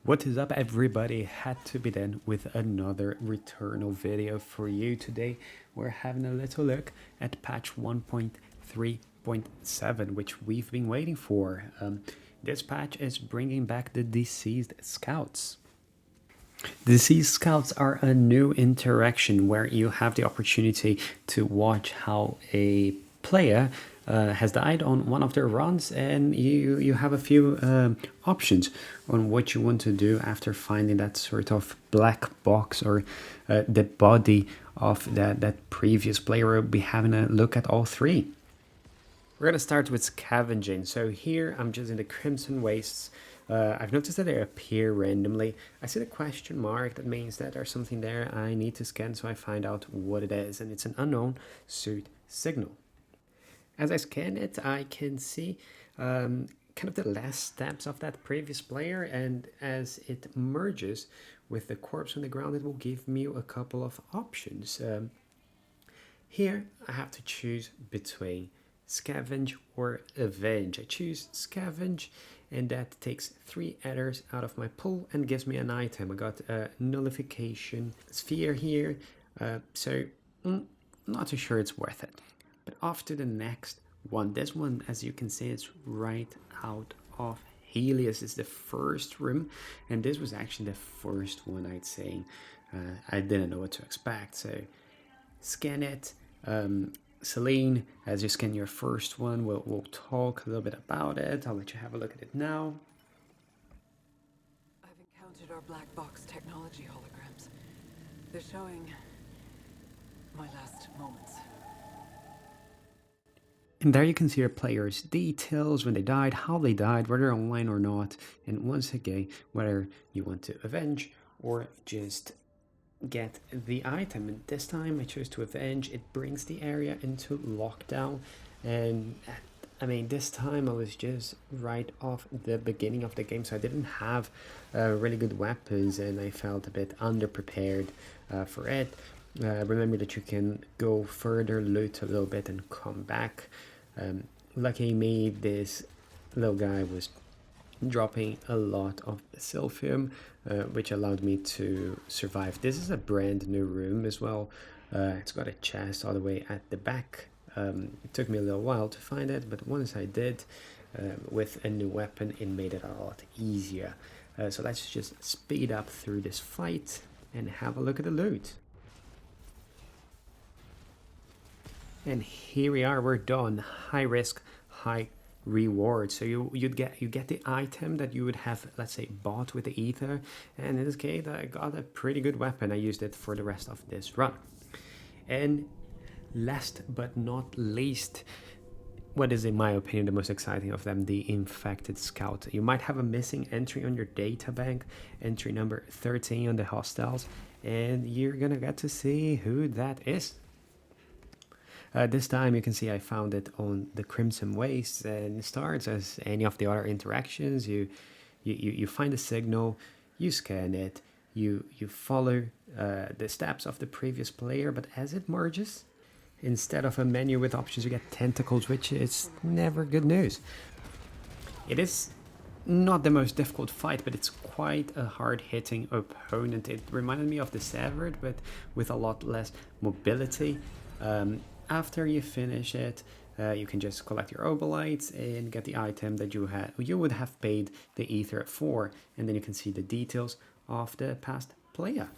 What is up, everybody? Had to be done with another Returnal video for you today. We're having a little look at patch 1.3.7, which we've been waiting for. This patch is bringing back the Deceased Scouts. Deceased Scouts are a new interaction where you have the opportunity to watch how a player has died on one of their runs, and you have a few options on what you want to do after finding that sort of black box or the body of that previous player. We'll be having a look at all three. We're going to start with scavenging. So here I'm just in the Crimson Wastes. I've noticed that they appear randomly. I see the question mark. That means that there's something there I need to scan, so I find out what it is, and it's an unknown suit signal. As I scan it, I can see kind of the last steps of that previous player, and as it merges with the corpse on the ground, it will give me a couple of options. Here I have to choose between scavenge or avenge. I choose scavenge, and that takes 3 adders out of my pool and gives me an item. I got a nullification sphere here, so not too sure it's worth it. But off to the next one. This one, as you can see, is right out of Helios. Is the first room, and this was actually the first one, I'd say. I didn't know what to expect, so scan it. Celine, as you scan your first one, we'll talk a little bit about it. I'll let you have a look at it now. I've encountered our black box technology holograms. They're showing my last moments. And there you can see your players' details, when they died, how they died, whether online or not, and once again, whether you want to avenge or just get the item. And this time I chose to avenge. It brings the area into lockdown, and I mean, this time I was just right off the beginning of the game, so I didn't have really good weapons, and I felt a bit underprepared for it. Remember that you can go further, loot a little bit, and come back. Lucky me, this little guy was dropping a lot of silphium, which allowed me to survive. This is a brand new room as well. It's got a chest all the way at the back. It took me a little while to find it, but once I did, with a new weapon, it made it a lot easier. So let's just speed up through this fight and have a look at the loot. And here we are, we're done. High risk, high reward. So you get the item that you would have, let's say, bought with the ether, and in this case I got a pretty good weapon. I used it for the rest of this run. And last but not least, what is, in my opinion, the most exciting of them, the infected scout. You might have a missing entry on your data bank, entry number 13 on the hostiles, and you're gonna get to see who that is. This time you can see I found it on the Crimson Wastes, and it starts as any of the other interactions. You find a signal, you scan it, you follow the steps of the previous player, but as it merges, instead of a menu with options, you get tentacles, which is never good news. It is not the most difficult fight, but it's quite a hard-hitting opponent. It reminded me of the Severed, but with a lot less mobility. After you finish it, you can just collect your obolites and get the item that you would have paid the ether for, and then you can see the details of the past player.